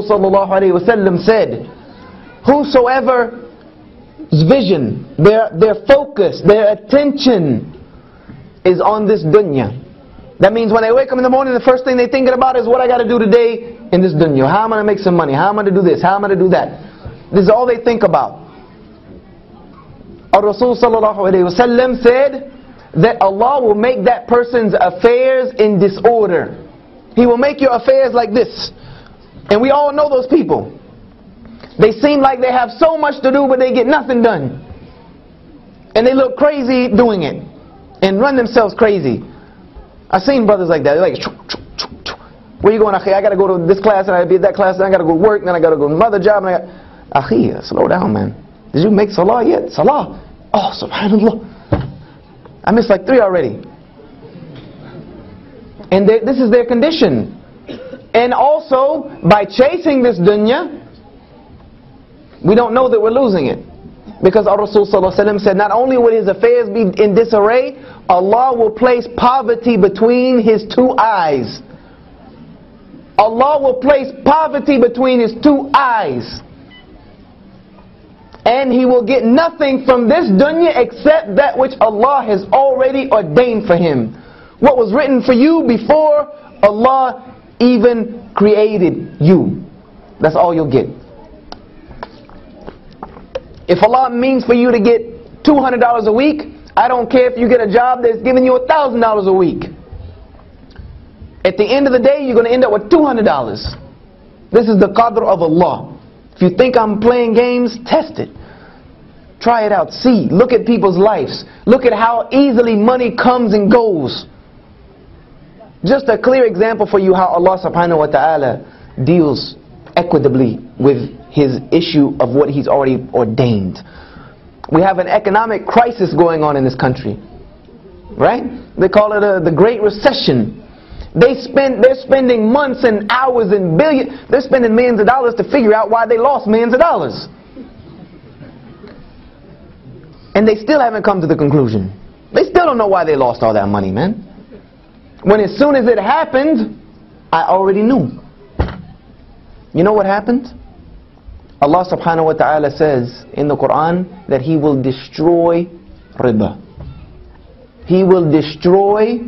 sallallahu alayhi wasallam said, whosoever's vision, their focus, their attention is on this dunya. That means when they wake up in the morning, the first thing they're thinking about is what I got to do today in this dunya. How am I going to make some money? How am I going to do this? How am I going to do that? This is all they think about. Our Rasul sallallahu alayhi wasallam said that Allah will make that person's affairs in disorder. He will make your affairs like this. And we all know those people. They seem like they have so much to do, but they get nothing done. And they look crazy doing it. And run themselves crazy. I've seen brothers like that. They're like, where you going, akhi? I got to go to this class, and I got to be at that class, and I got to go to work, and then I got to go to another job. And akhi, slow down, man. Did you make salah yet? Salah? Oh, subhanallah. I missed like 3 already. And this is their condition. And also, by chasing this dunya, we don't know that we're losing it. Because our Rasul sallallahu alaihi wasallam said, not only will his affairs be in disarray, Allah will place poverty between his 2 eyes. Allah will place poverty between his 2 eyes. And he will get nothing from this dunya except that which Allah has already ordained for him. What was written for you before Allah even created you. That's all you'll get. If Allah means for you to get $200 a week, I don't care if you get a job that's giving you $1,000 a week. At the end of the day, you're going to end up with $200. This is the qadr of Allah. If you think I'm playing games, test it. Try it out. See. Look at people's lives. Look at how easily money comes and goes. Just a clear example for you how Allah subhanahu wa ta'ala deals equitably with his issue of what he's already ordained. We have an economic crisis going on in this country. Right? They call it the Great Recession. They're spending months and hours and they're spending millions of dollars to figure out why they lost millions of dollars. And they still haven't come to the conclusion. They still don't know why they lost all that money, man. When as soon as it happened, I already knew. You know what happened? Allah subhanahu wa ta'ala says in the Quran that He will destroy riba. He will destroy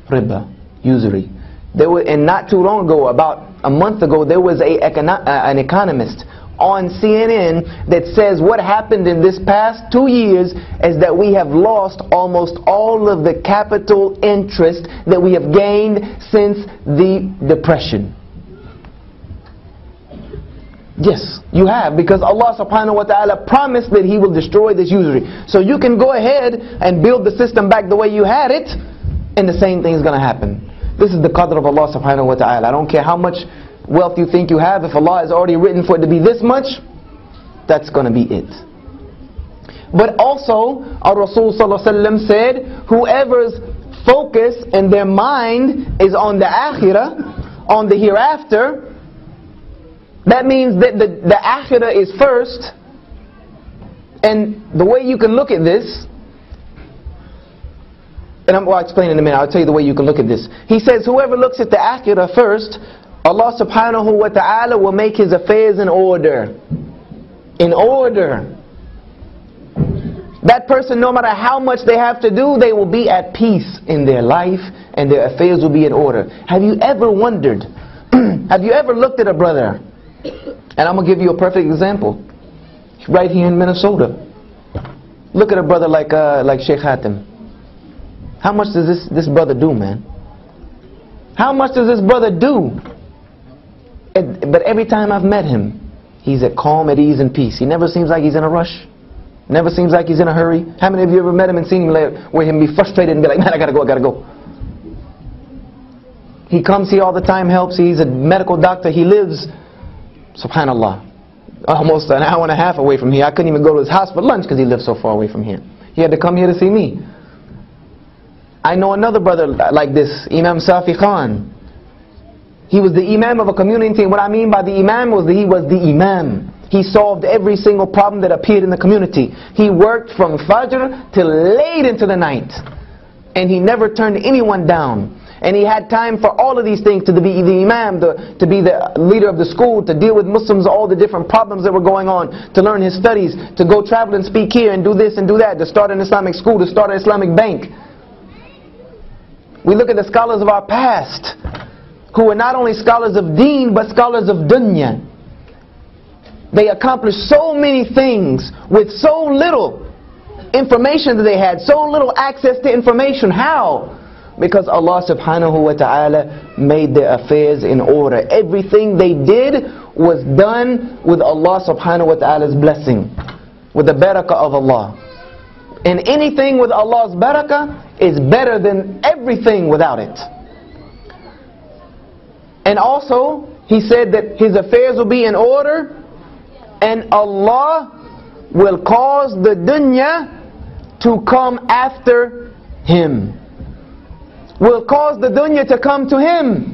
riba, usury. And not too long ago, about a month ago, there was an economist on CNN that says what happened in this past 2 years is that we have lost almost all of the capital interest that we have gained since the Depression. Yes, you have, because Allah subhanahu wa ta'ala promised that He will destroy this usury. So you can go ahead and build the system back the way you had it, and the same thing is going to happen. This is the qadr of Allah subhanahu wa ta'ala. I don't care how much wealth you think you have, if Allah has already written for it to be this much, that's going to be it. But also, our Rasul sallallahu alaihi wasallam said, whoever's focus and their mind is on the akhirah, on the hereafter, that means that the akhirah is first. And the way you can look at this, and I'll explain in a minute, I'll tell you the way you can look at this. He says whoever looks at the akhirah first, Allah subhanahu wa ta'ala will make his affairs in order. In order. That person, no matter how much they have to do, they will be at peace in their life and their affairs will be in order. Have you ever wondered, have you ever looked at a brother, and I'm going to give you a perfect example, right here in Minnesota. Look at a brother like Sheikh Hatem. How much does this brother do, man? How much does this brother do? But every time I've met him, he's at calm, at ease, and peace. He never seems like he's in a rush. Never seems like he's in a hurry. How many of you ever met him and seen him where him be frustrated and be like, man, I gotta go. He comes here all the time, helps. He's a medical doctor. He lives, subhanallah, almost an hour and a half away from here. I couldn't even go to his house for lunch because he lived so far away from here. He had to come here to see me. I know another brother like this, Imam Safi Khan. He was the imam of a community, and what I mean by the imam was that he was the imam. He solved every single problem that appeared in the community. He worked from Fajr till late into the night. And he never turned anyone down. And he had time for all of these things, to be the imam, to be the leader of the school, to deal with Muslims, all the different problems that were going on, to learn his studies, to go travel and speak here and do this and do that, to start an Islamic school, to start an Islamic bank. We look at the scholars of our past, who were not only scholars of deen, but scholars of dunya. They accomplished so many things with so little information that they had, so little access to information. How? Because Allah subhanahu wa ta'ala made their affairs in order. Everything they did was done with Allah subhanahu wa ta'ala's blessing, with the barakah of Allah. And anything with Allah's barakah is better than everything without it. And also, he said that his affairs will be in order, and Allah will cause the dunya to come after him. Will cause the dunya to come to him.